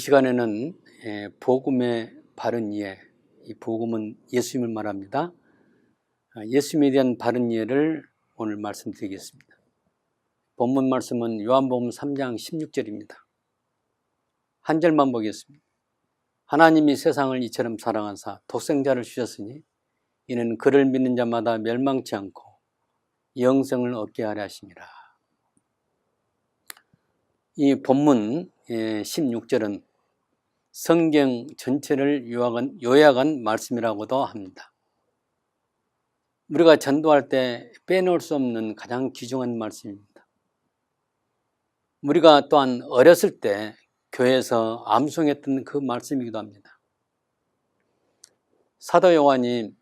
시간에는 복음의 바른 이해, 이 복음은 예수님을 말합니다. 예수님에 대한 바른 이해를 오늘 말씀드리겠습니다. 본문 말씀은 요한복음 3장 16절입니다. 한 절만 보겠습니다. 하나님이 세상을 이처럼 사랑하사 독생자를 주셨으니 이는 그를 믿는 자마다 멸망치 않고 영생을 얻게 하려 하심이라. 이 본문 16절은 성경 전체를 요약한 말씀이라고도 합니다. 우리가 전도할 때 빼놓을 수 없는 가장 귀중한 말씀입니다. 우리가 또한 어렸을 때 교회에서 암송했던 그 말씀이기도 합니다. 사도 요한이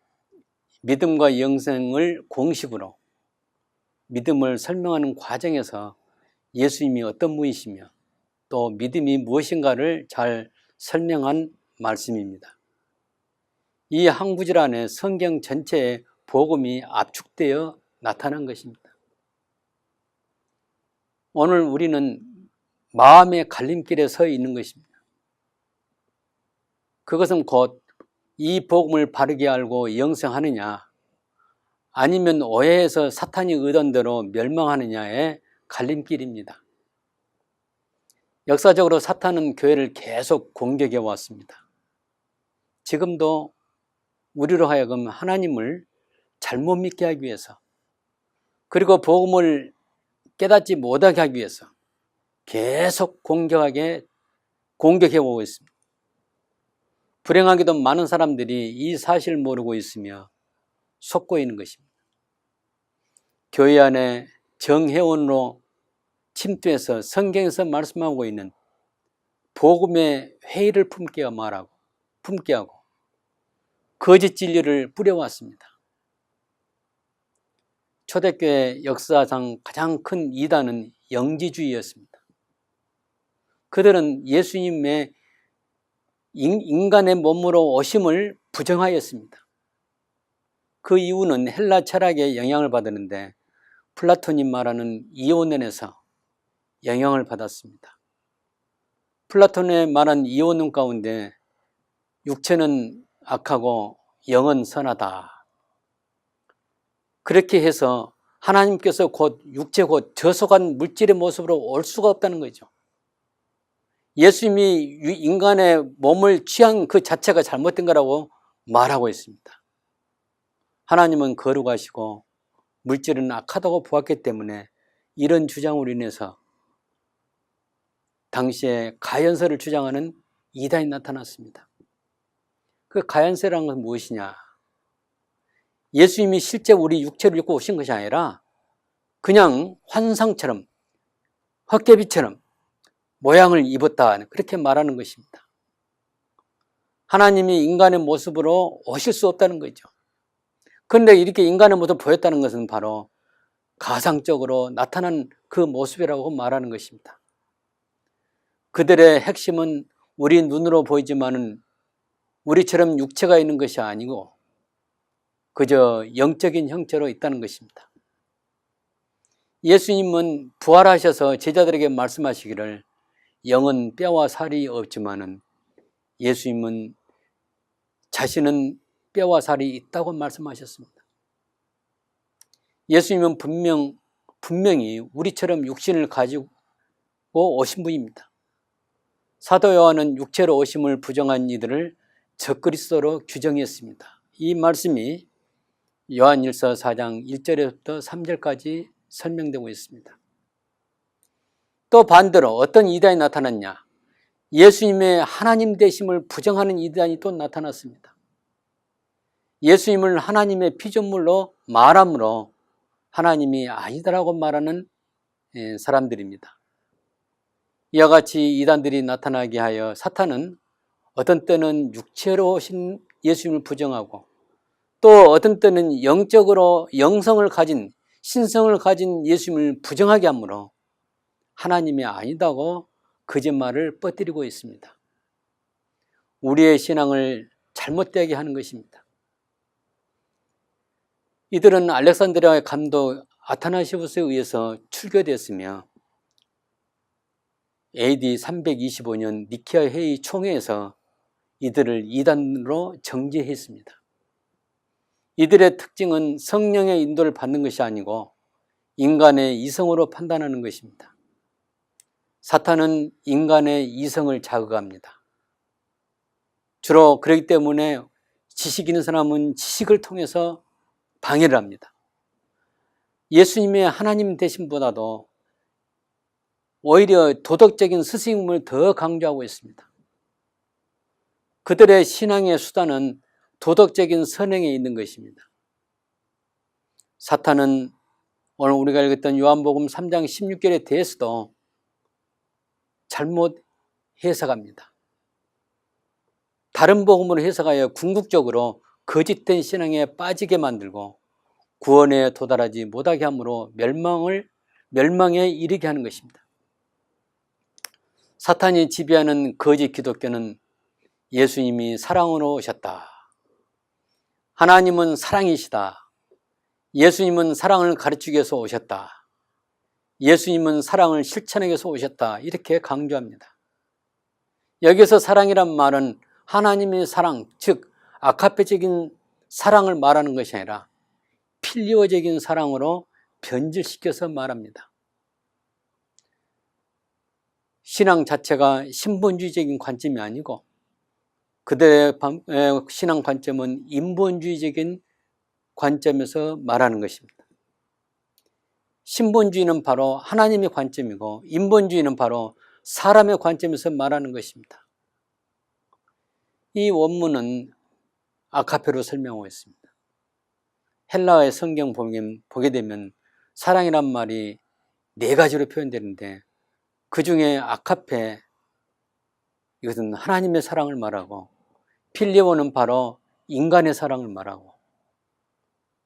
믿음과 영생을 공식으로 믿음을 설명하는 과정에서 예수님이 어떤 분이시며 또 믿음이 무엇인가를 잘 설명한 말씀입니다. 이 한 구절 안에 성경 전체의 복음이 압축되어 나타난 것입니다. 오늘 우리는 마음의 갈림길에 서 있는 것입니다. 그것은 곧 이 복음을 바르게 알고 영생하느냐 아니면 오해해서 사탄이 의도한 대로 멸망하느냐의 갈림길입니다. 역사적으로 사탄은 교회를 계속 공격해 왔습니다. 지금도 우리로 하여금 하나님을 잘못 믿게 하기 위해서 그리고 복음을 깨닫지 못하게 하기 위해서 계속 공격해 오고 있습니다. 불행하게도 많은 사람들이 이 사실을 모르고 있으며 속고 있는 것입니다. 교회 안에 정회원으로 침투해서 성경에서 말씀하고 있는 복음의 회의를 품게 하고 거짓 진리를 뿌려왔습니다. 초대교회 역사상 가장 큰 이단은 영지주의였습니다. 그들은 예수님의 인간의 몸으로 오심을 부정하였습니다. 그 이유는 헬라 철학의 영향을 받았는데 플라톤이 말하는 이원론에서 영향을 받았습니다. 플라톤의 말한 이원론 가운데 육체는 악하고 영은 선하다. 그렇게 해서 하나님께서 곧 육체 곧 저속한 물질의 모습으로 올 수가 없다는 거죠. 예수님이 인간의 몸을 취한 그 자체가 잘못된 거라고 말하고 있습니다. 하나님은 거룩하시고 물질은 악하다고 보았기 때문에 이런 주장으로 인해서 당시에 가연세를 주장하는 이단이 나타났습니다. 그 가연세라는 것은 무엇이냐? 예수님이 실제 우리 육체를 입고 오신 것이 아니라 그냥 환상처럼 헛개비처럼 모양을 입었다 그렇게 말하는 것입니다. 하나님이 인간의 모습으로 오실 수 없다는 거죠. 그런데 이렇게 인간의 모습을 보였다는 것은 바로 가상적으로 나타난 그 모습이라고 말하는 것입니다. 그들의 핵심은 우리 눈으로 보이지만은 우리처럼 육체가 있는 것이 아니고 그저 영적인 형태로 있다는 것입니다. 예수님은 부활하셔서 제자들에게 말씀하시기를 영은 뼈와 살이 없지만은 예수님은 자신은 뼈와 살이 있다고 말씀하셨습니다. 예수님은 분명히 우리처럼 육신을 가지고 오신 분입니다. 사도 요한은 육체로 오심을 부정한 이들을 적그리스도로 규정했습니다. 이 말씀이 요한일서 4장 1절에부터 3절까지 설명되고 있습니다. 또 반대로 어떤 이단이 나타났냐? 예수님의 하나님 되심을 부정하는 이단이 또 나타났습니다. 예수님을 하나님의 피조물로 말함으로 하나님이 아니다라고 말하는 사람들입니다. 이와 같이 이단들이 나타나게 하여 사탄은 어떤 때는 육체로 오신 예수님을 부정하고 또 어떤 때는 영적으로 영성을 가진 신성을 가진 예수님을 부정하게 하므로 하나님이 아니다고 거짓말을 뻗뜨리고 있습니다. 우리의 신앙을 잘못되게 하는 것입니다. 이들은 알렉산드리아의 감독 아타나시우스에 의해서 출교되었으며 AD 325년 니케아 회의 총회에서 이들을 이단으로 정죄했습니다. 이들의 특징은 성령의 인도를 받는 것이 아니고 인간의 이성으로 판단하는 것입니다. 사탄은 인간의 이성을 자극합니다. 주로 그렇기 때문에 지식 있는 사람은 지식을 통해서 방해를 합니다. 예수님의 하나님 되심보다도 오히려 도덕적인 스승임을 더 강조하고 있습니다. 그들의 신앙의 수단은 도덕적인 선행에 있는 것입니다. 사탄은 오늘 우리가 읽었던 요한복음 3장 16절에 대해서도 잘못 해석합니다. 다른 복음으로 해석하여 궁극적으로 거짓된 신앙에 빠지게 만들고 구원에 도달하지 못하게 함으로 멸망에 이르게 하는 것입니다. 사탄이 지배하는 거짓 기독교는 예수님이 사랑으로 오셨다, 하나님은 사랑이시다, 예수님은 사랑을 가르치기 위해서 오셨다, 예수님은 사랑을 실천하기 위해서 오셨다, 이렇게 강조합니다. 여기서 사랑이란 말은 하나님의 사랑, 즉 아카페적인 사랑을 말하는 것이 아니라 필리오적인 사랑으로 변질시켜서 말합니다. 신앙 자체가 신본주의적인 관점이 아니고 그들의 신앙 관점은 인본주의적인 관점에서 말하는 것입니다. 신본주의는 바로 하나님의 관점이고 인본주의는 바로 사람의 관점에서 말하는 것입니다. 이 원문은 아카페로 설명하고 있습니다. 헬라어의 성경 보게 되면 사랑이란 말이 4가지로 표현되는데 그 중에 아카페, 이것은 하나님의 사랑을 말하고, 필리오는 바로 인간의 사랑을 말하고,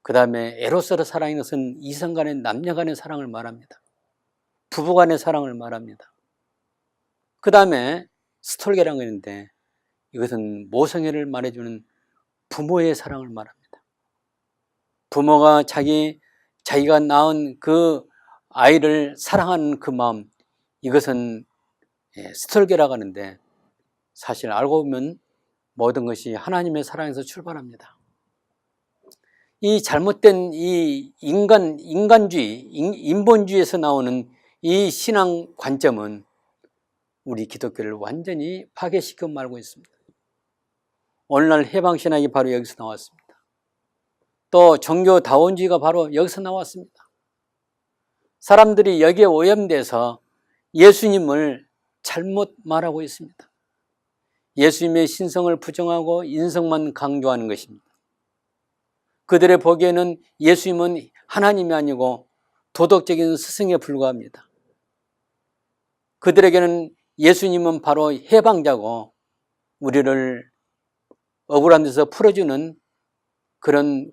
그 다음에 에로스의 사랑인 것은 이성 간의 남녀 간의 사랑을 말합니다. 부부 간의 사랑을 말합니다. 그 다음에 스톨게라는 거 있는데 이것은 모성애를 말해주는 부모의 사랑을 말합니다. 부모가 자기가 낳은 그 아이를 사랑하는 그 마음, 이것은 스톨게라고 하는데 사실 알고 보면 모든 것이 하나님의 사랑에서 출발합니다. 이 잘못된 이 인간주의, 인본주의에서 나오는 이 신앙 관점은 우리 기독교를 완전히 파괴시켜 말고 있습니다. 오늘날 해방신학이 바로 여기서 나왔습니다. 또 종교다원주의가 바로 여기서 나왔습니다. 사람들이 여기에 오염돼서 예수님을 잘못 말하고 있습니다. 예수님의 신성을 부정하고 인성만 강조하는 것입니다. 그들의 보기에는 예수님은 하나님이 아니고 도덕적인 스승에 불과합니다. 그들에게는 예수님은 바로 해방자고 우리를 억울한 데서 풀어주는 그런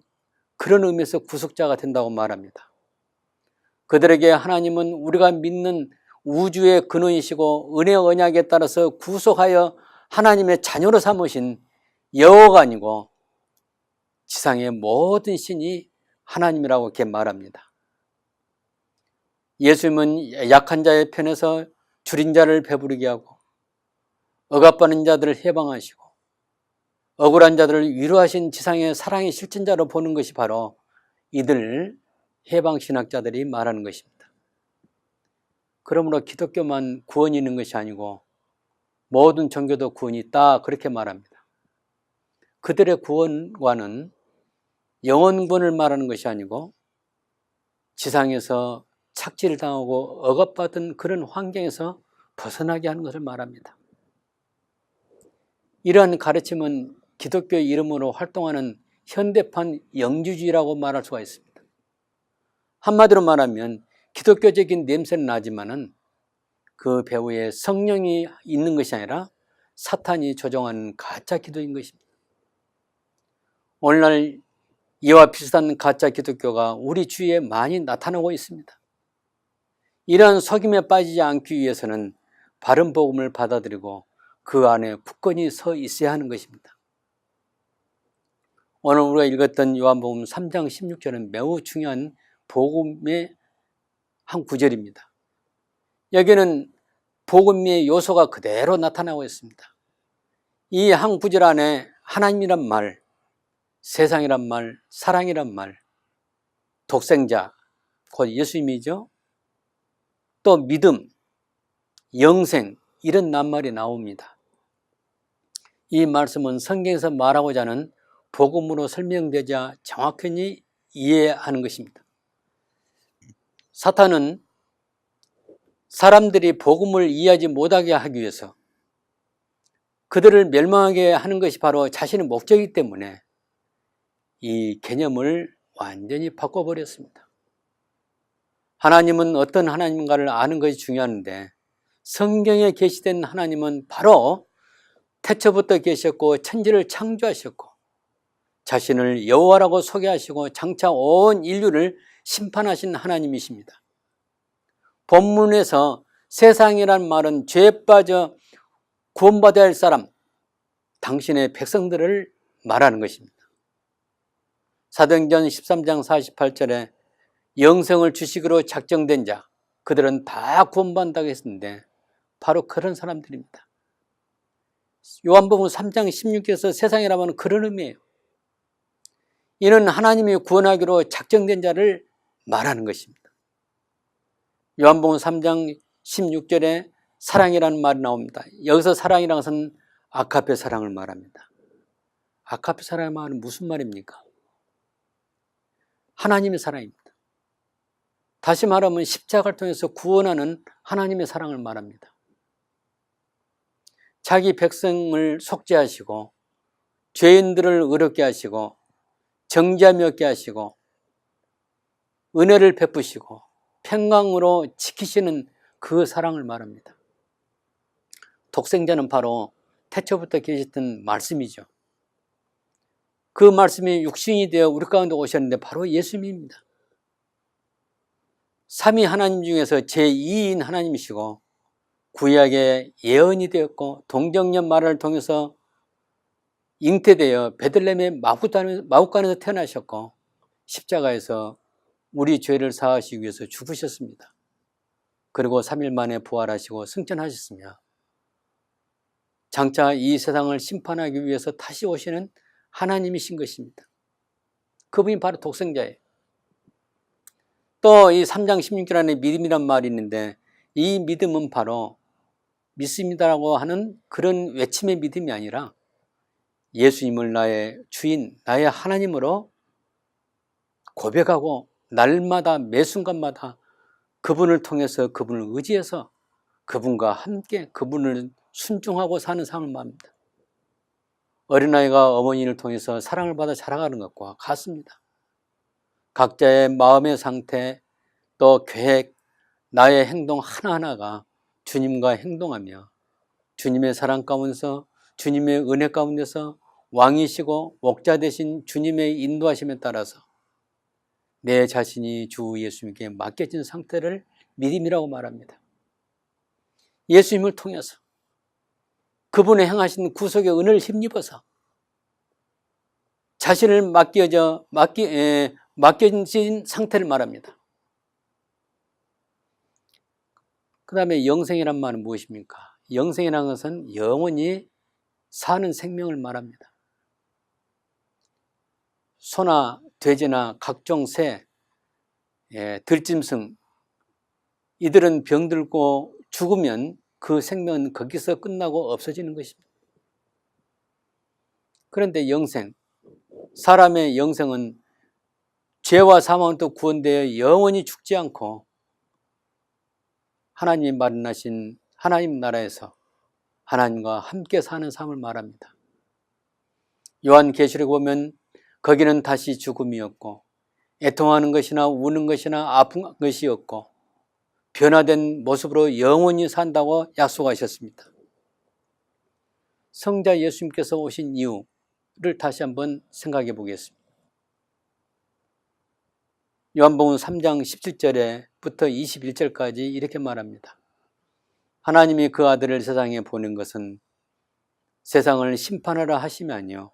의미에서 구속자가 된다고 말합니다. 그들에게 하나님은 우리가 믿는 우주의 근원이시고 은혜 언약에 따라서 구속하여 하나님의 자녀로 삼으신 여호와가 아니고 지상의 모든 신이 하나님이라고 이렇게 말합니다. 예수님은 약한 자의 편에서 줄인 자를 배부르게 하고 억압받는 자들을 해방하시고 억울한 자들을 위로하신 지상의 사랑의 실천자로 보는 것이 바로 이들 해방신학자들이 말하는 것입니다. 그러므로 기독교만 구원이 있는 것이 아니고 모든 종교도 구원이 있다, 그렇게 말합니다. 그들의 구원과는 영원 구원을 말하는 것이 아니고 지상에서 착취를 당하고 억압받은 그런 환경에서 벗어나게 하는 것을 말합니다. 이러한 가르침은 기독교 이름으로 활동하는 현대판 영주주의라고 말할 수가 있습니다. 한마디로 말하면 기독교적인 냄새는 나지만은 그 배후에 성령이 있는 것이 아니라 사탄이 조종하는 가짜 기도인 것입니다. 오늘날 이와 비슷한 가짜 기독교가 우리 주위에 많이 나타나고 있습니다. 이러한 속임에 빠지지 않기 위해서는 바른 복음을 받아들이고 그 안에 굳건히 서 있어야 하는 것입니다. 오늘 우리가 읽었던 요한복음 3장 16절은 매우 중요한 복음의 한 구절입니다. 여기는 복음의 요소가 그대로 나타나고 있습니다. 이 한 구절 안에 하나님이란 말, 세상이란 말, 사랑이란 말, 독생자, 곧 예수님이죠. 또 믿음, 영생, 이런 낱말이 나옵니다. 이 말씀은 성경에서 말하고자 하는 복음으로 설명되자 정확히 이해하는 것입니다. 사탄은 사람들이 복음을 이해하지 못하게 하기 위해서 그들을 멸망하게 하는 것이 바로 자신의 목적이기 때문에 이 개념을 완전히 바꿔버렸습니다. 하나님은 어떤 하나님인가를 아는 것이 중요한데 성경에 계시된 하나님은 바로 태초부터 계셨고 천지를 창조하셨고 자신을 여호와라고 소개하시고 장차 온 인류를 심판하신 하나님이십니다. 본문에서 세상이란 말은 죄에 빠져 구원받아야 할 사람, 당신의 백성들을 말하는 것입니다. 사도행전 13장 48절에 영생을 주시기로 작정된 자, 그들은 다 구원받는다고 했는데 바로 그런 사람들입니다. 요한복음 3장 16절에서 세상이라면 그런 의미예요. 이는 하나님이 구원하기로 작정된 자를 말하는 것입니다. 요한복음 3장 16절에 사랑이라는 말이 나옵니다. 여기서 사랑이라는 것은 아가페 사랑을 말합니다. 아가페 사랑의 말은 무슨 말입니까? 하나님의 사랑입니다. 다시 말하면 십자가를 통해서 구원하는 하나님의 사랑을 말합니다. 자기 백성을 속죄하시고 죄인들을 의롭게 하시고 정죄함이 없게 하시고 은혜를 베푸시고 평강으로 지키시는 그 사랑을 말합니다. 독생자는 바로 태초부터 계셨던 말씀이죠. 그 말씀이 육신이 되어 우리 가운데 오셨는데 바로 예수님입니다. 삼위 하나님 중에서 제2인 하나님이시고 구약의 예언이 되었고 동정녀 마리아를 통해서 잉태되어 베들레헴의 마구간에서 태어나셨고 십자가에서 우리 죄를 사하시기 위해서 죽으셨습니다. 그리고 3일 만에 부활하시고 승천하셨으며 장차 이 세상을 심판하기 위해서 다시 오시는 하나님이신 것입니다. 그분이 바로 독생자예요. 또 이 3장 16절 안에 믿음이란 말이 있는데 이 믿음은 바로 믿습니다라고 하는 그런 외침의 믿음이 아니라 예수님을 나의 주인, 나의 하나님으로 고백하고 날마다 매 순간마다 그분을 통해서 그분을 의지해서 그분과 함께 그분을 순종하고 사는 삶을 말합니다. 어린아이가 어머니를 통해서 사랑을 받아 자라가는 것과 같습니다. 각자의 마음의 상태, 또 계획, 나의 행동 하나하나가 주님과 행동하며 주님의 사랑 가운데서 주님의 은혜 가운데서 왕이시고 목자 되신 주님의 인도하심에 따라서 내 자신이 주 예수님께 맡겨진 상태를 믿음이라고 말합니다. 예수님을 통해서 그분의 행하신 구속의 은혜를 힘입어서 자신을 맡겨진 상태를 말합니다. 그 다음에 영생이란 말은 무엇입니까? 영생이라는 것은 영원히 사는 생명을 말합니다. 소나 돼지나 각종 새, 들짐승, 이들은 병들고 죽으면 그 생명은 거기서 끝나고 없어지는 것입니다. 그런데 영생, 사람의 영생은 죄와 사망부터 구원되어 영원히 죽지 않고 하나님이 마련하신 하나님 나라에서 하나님과 함께 사는 삶을 말합니다. 요한계시록에 보면 거기는 다시 죽음이 없고 애통하는 것이나 우는 것이나 아픈 것이 없고 변화된 모습으로 영원히 산다고 약속하셨습니다. 성자 예수님께서 오신 이유를 다시 한번 생각해 보겠습니다. 요한복음 3장 17절부터 21절까지 이렇게 말합니다. 하나님이 그 아들을 세상에 보낸 것은 세상을 심판하라 하심이 아니요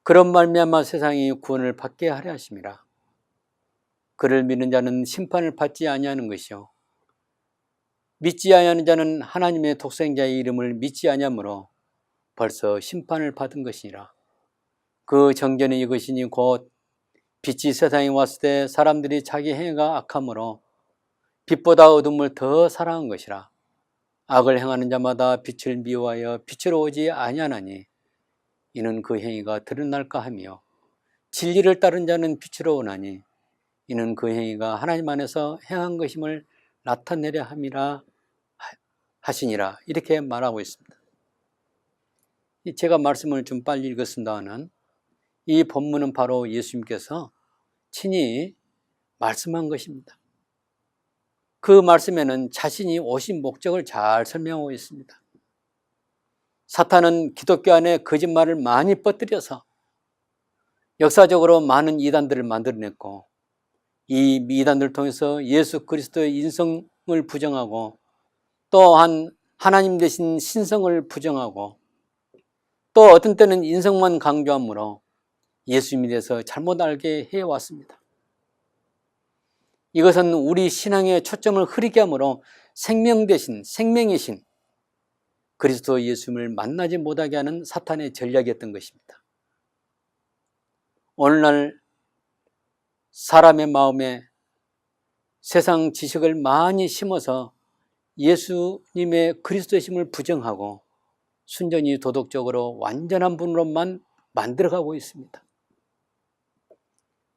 그런 말미암아 세상이 구원을 받게 하려 하심이라. 그를 믿는 자는 심판을 받지 아니하는 것이요 믿지 아니하는 자는 하나님의 독생자의 이름을 믿지 아니하므로 벌써 심판을 받은 것이니라. 그 정죄는 이것이니 곧 빛이 세상에 왔을 때 사람들이 자기 행위가 악함으로 빛보다 어둠을 더 사랑한 것이라. 악을 행하는 자마다 빛을 미워하여 빛으로 오지 아니하나니 이는 그 행위가 드러날까 하며, 진리를 따른 자는 빛으로 오나니 이는 그 행위가 하나님 안에서 행한 것임을 나타내려 함이라 하시니라. 이렇게 말하고 있습니다. 제가 말씀을 좀 빨리 읽었습니다만 이 본문은 바로 예수님께서 친히 말씀한 것입니다. 그 말씀에는 자신이 오신 목적을 잘 설명하고 있습니다. 사탄은 기독교 안에 거짓말을 많이 뻗들여서 역사적으로 많은 이단들을 만들어냈고, 이 이단들을 통해서 예수 그리스도의 인성을 부정하고 또한 하나님 대신 신성을 부정하고 또 어떤 때는 인성만 강조하므로 예수님에 대해서 잘못 알게 해왔습니다. 이것은 우리 신앙의 초점을 흐리게 하므로 생명 대신 생명이신 그리스도 예수님을 만나지 못하게 하는 사탄의 전략이었던 것입니다. 오늘날 사람의 마음에 세상 지식을 많이 심어서 예수님의 그리스도심을 부정하고 순전히 도덕적으로 완전한 분으로만 만들어가고 있습니다.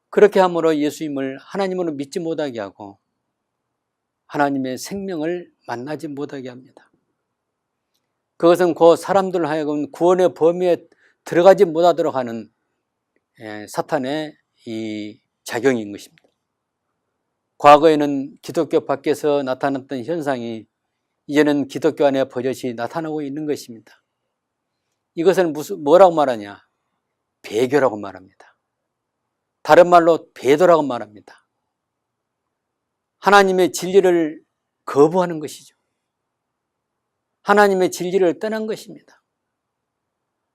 그렇게 함으로 예수님을 하나님으로 믿지 못하게 하고 하나님의 생명을 만나지 못하게 합니다. 그것은 그 사람들 하여금 구원의 범위에 들어가지 못하도록 하는 사탄의 이 작용인 것입니다. 과거에는 기독교 밖에서 나타났던 현상이 이제는 기독교 안에 버젓이 나타나고 있는 것입니다. 이것을 뭐라고 말하냐? 배교라고 말합니다. 다른 말로 배도라고 말합니다. 하나님의 진리를 거부하는 것이죠. 하나님의 진리를 떠난 것입니다.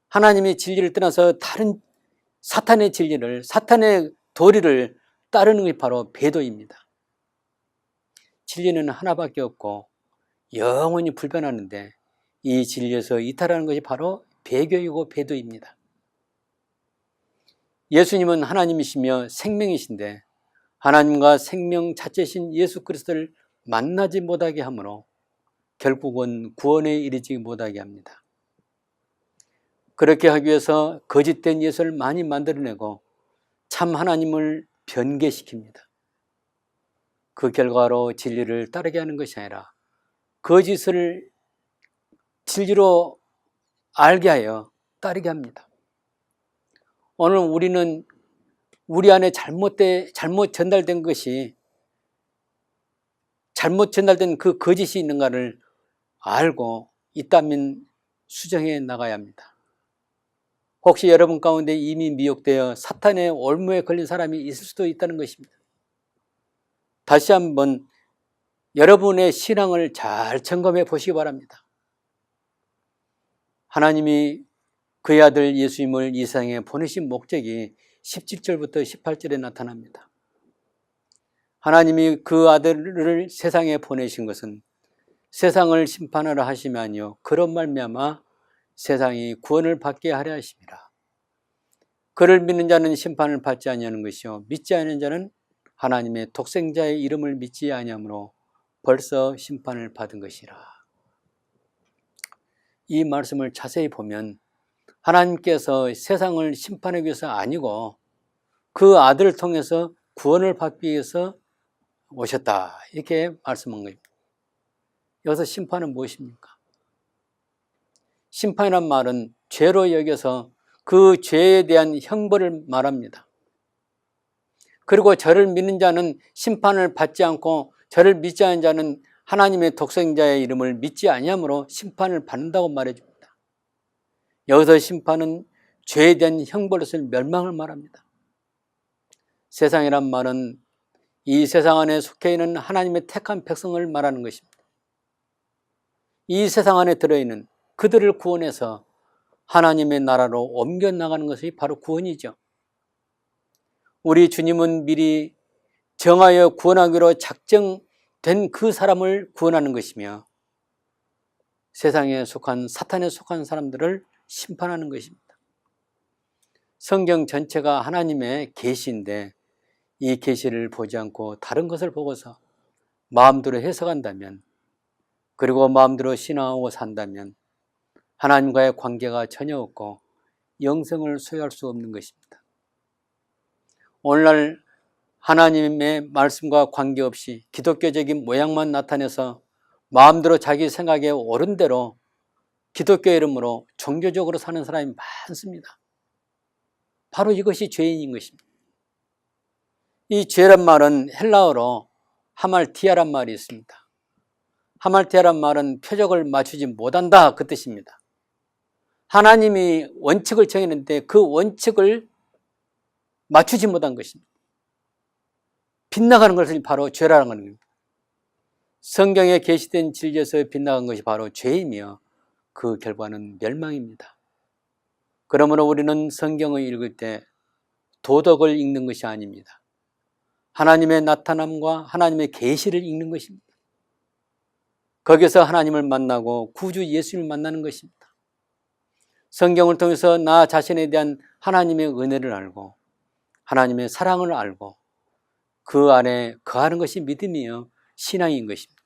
하나님의 진리를 떠나서 다른 사탄의 진리를, 사탄의 도리를 따르는 것이 바로 배도입니다. 진리는 하나밖에 없고 영원히 불변하는데 이 진리에서 이탈하는 것이 바로 배교이고 배도입니다. 예수님은 하나님이시며 생명이신데 하나님과 생명 자체신 예수 그리스도를 만나지 못하게 하므로 결국은 구원에 이르지 못하게 합니다. 그렇게 하기 위해서 거짓된 예수를 많이 만들어내고 참 하나님을 변개시킵니다. 그 결과로 진리를 따르게 하는 것이 아니라 거짓을 진리로 알게 하여 따르게 합니다. 오늘 우리는 우리 안에 잘못 전달된 것이, 잘못 전달된 그 거짓이 있는가를 알고 있다면 수정해 나가야 합니다. 혹시 여러분 가운데 이미 미혹되어 사탄의 올무에 걸린 사람이 있을 수도 있다는 것입니다. 다시 한번 여러분의 신앙을 잘 점검해 보시기 바랍니다. 하나님이 그의 아들 예수님을 이 세상에 보내신 목적이 17절부터 18절에 나타납니다. 하나님이 그 아들을 세상에 보내신 것은 세상을 심판하려 하심이 아니요 그런 말미암아 세상이 구원을 받게 하려 하심이라. 그를 믿는 자는 심판을 받지 아니하는 것이요 믿지 아니하는 자는 하나님의 독생자의 이름을 믿지 아니하므로 벌써 심판을 받은 것이라. 이 말씀을 자세히 보면 하나님께서 세상을 심판하기 위해서 아니고 그 아들을 통해서 구원을 받기 위해서 오셨다, 이렇게 말씀한 겁니다. 여기서 심판은 무엇입니까? 심판이란 말은 죄로 여겨서 그 죄에 대한 형벌을 말합니다. 그리고 저를 믿는 자는 심판을 받지 않고 저를 믿지 않는 자는 하나님의 독생자의 이름을 믿지 아니하므로 심판을 받는다고 말해줍니다. 여기서 심판은 죄에 대한 형벌로서 멸망을 말합니다. 세상이란 말은 이 세상 안에 속해 있는 하나님의 택한 백성을 말하는 것입니다. 이 세상 안에 들어있는 그들을 구원해서 하나님의 나라로 옮겨나가는 것이 바로 구원이죠. 우리 주님은 미리 정하여 구원하기로 된 그 사람을 구원하는 것이며 세상에 속한 사탄에 속한 사람들을 심판하는 것입니다. 성경 전체가 하나님의 계시인데 이 계시를 보지 않고 다른 것을 보고서 마음대로 해석한다면, 그리고 마음대로 신앙하고 산다면 하나님과의 관계가 전혀 없고 영생을 소유할 수 없는 것입니다. 오늘날 하나님의 말씀과 관계없이 기독교적인 모양만 나타내서 마음대로 자기 생각에 옳은 대로 기독교 이름으로 종교적으로 사는 사람이 많습니다. 바로 이것이 죄인인 것입니다. 이 죄란 말은 헬라어로 하말티아란 말이 있습니다. 하말티아란 말은 표적을 맞추지 못한다, 그 뜻입니다. 하나님이 원칙을 정했는데 그 원칙을 맞추지 못한 것입니다. 빗나가는 것이 바로 죄라는 겁니다. 성경에 계시된 진리에서 빗나간 것이 바로 죄이며 그 결과는 멸망입니다. 그러므로 우리는 성경을 읽을 때 도덕을 읽는 것이 아닙니다. 하나님의 나타남과 하나님의 계시를 읽는 것입니다. 거기서 하나님을 만나고 구주 예수님을 만나는 것입니다. 성경을 통해서 나 자신에 대한 하나님의 은혜를 알고 하나님의 사랑을 알고 그 안에 거하는 것이 믿음이요 신앙인 것입니다.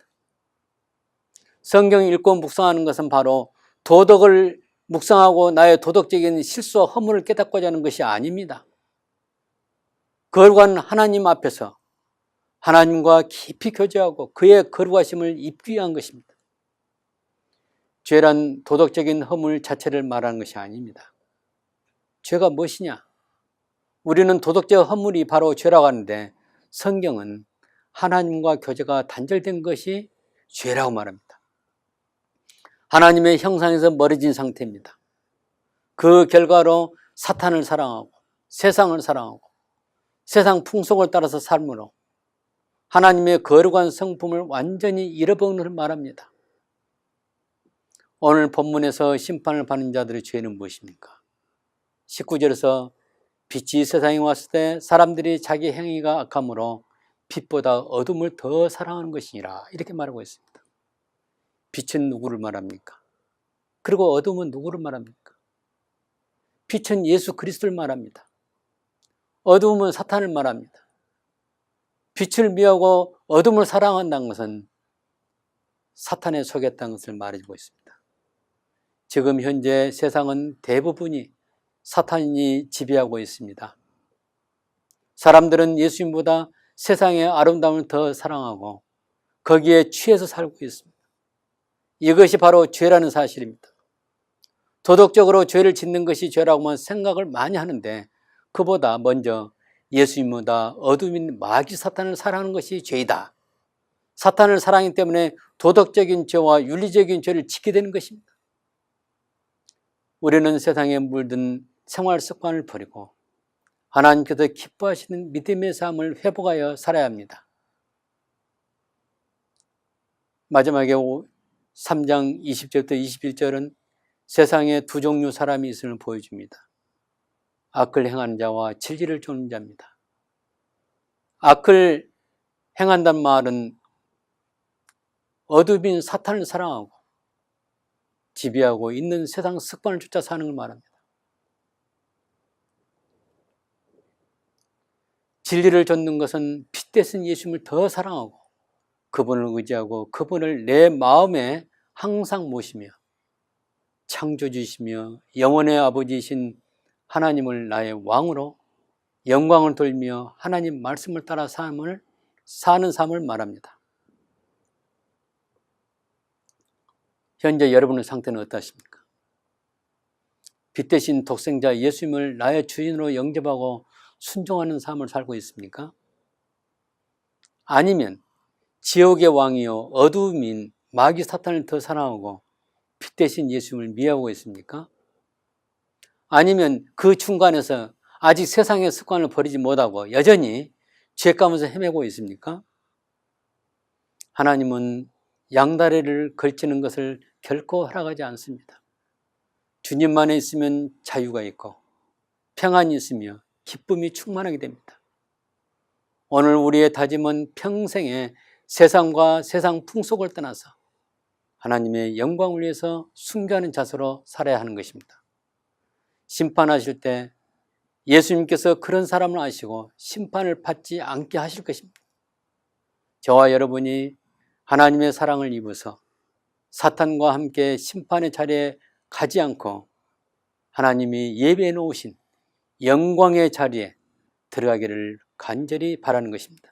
성경 읽고 묵상하는 것은 바로 도덕을 묵상하고 나의 도덕적인 실수와 허물을 깨닫고자 하는 것이 아닙니다. 거룩한 하나님 앞에서 하나님과 깊이 교제하고 그의 거룩하심을 입기 위한 것입니다. 죄란 도덕적인 허물 자체를 말하는 것이 아닙니다. 죄가 무엇이냐? 우리는 도덕적 허물이 바로 죄라고 하는데 성경은 하나님과 교제가 단절된 것이 죄라고 말합니다. 하나님의 형상에서 멀어진 상태입니다. 그 결과로 사탄을 사랑하고 세상을 사랑하고 세상 풍속을 따라서 삶으로 하나님의 거룩한 성품을 완전히 잃어버린 것을 말합니다. 오늘 본문에서 심판을 받는 자들의 죄는 무엇입니까? 19절에서 빛이 세상에 왔을 때 사람들이 자기 행위가 악함으로 빛보다 어둠을 더 사랑하는 것이니라, 이렇게 말하고 있습니다. 빛은 누구를 말합니까? 그리고 어둠은 누구를 말합니까? 빛은 예수 그리스도를 말합니다. 어둠은 사탄을 말합니다. 빛을 미워하고 어둠을 사랑한다는 것은 사탄에 속였다는 것을 말해주고 있습니다. 지금 현재 세상은 대부분이 사탄이 지배하고 있습니다. 사람들은 예수님보다 세상의 아름다움을 더 사랑하고 거기에 취해서 살고 있습니다. 이것이 바로 죄라는 사실입니다. 도덕적으로 죄를 짓는 것이 죄라고만 생각을 많이 하는데 그보다 먼저 예수님보다 어둠인 마귀 사탄을 사랑하는 것이 죄이다. 사탄을 사랑하기 때문에 도덕적인 죄와 윤리적인 죄를 짓게 되는 것입니다. 우리는 세상에 물든 생활 습관을 버리고 하나님께서 기뻐하시는 믿음의 삶을 회복하여 살아야 합니다. 마지막에 3장 20절부터 21절은 세상에 두 종류 사람이 있음을 보여줍니다. 악을 행하는 자와 진리를 쫓는 자입니다. 악을 행한다는 말은 어둠인 사탄을 사랑하고 지배하고 있는 세상 습관을 쫓아 사는 걸 말합니다. 진리를 쫓는 것은 피 대신 예수님을 더 사랑하고 그분을 의지하고 그분을 내 마음에 항상 모시며 창조주시며 영원의 아버지이신 하나님을 나의 왕으로 영광을 돌며 하나님 말씀을 따라 사는 삶을 말합니다. 현재 여러분의 상태는 어떠십니까? 빛 대신 독생자 예수님을 나의 주인으로 영접하고 순종하는 삶을 살고 있습니까? 아니면 지옥의 왕이요 어두움인 마귀 사탄을 더 사랑하고 빛 대신 예수님을 미워하고 있습니까? 아니면 그 중간에서 아직 세상의 습관을 버리지 못하고 여전히 죄 가운데서 헤매고 있습니까? 하나님은 양다리를 걸치는 것을 결코 허락하지 않습니다. 주님만에 있으면 자유가 있고 평안이 있으며 기쁨이 충만하게 됩니다. 오늘 우리의 다짐은 평생에 세상과 세상 풍속을 떠나서 하나님의 영광을 위해서 순교하는 자세로 살아야 하는 것입니다. 심판하실 때 예수님께서 그런 사람을 아시고 심판을 받지 않게 하실 것입니다. 저와 여러분이 하나님의 사랑을 입어서 사탄과 함께 심판의 자리에 가지 않고 하나님이 예배해 놓으신 영광의 자리에 들어가기를 간절히 바라는 것입니다.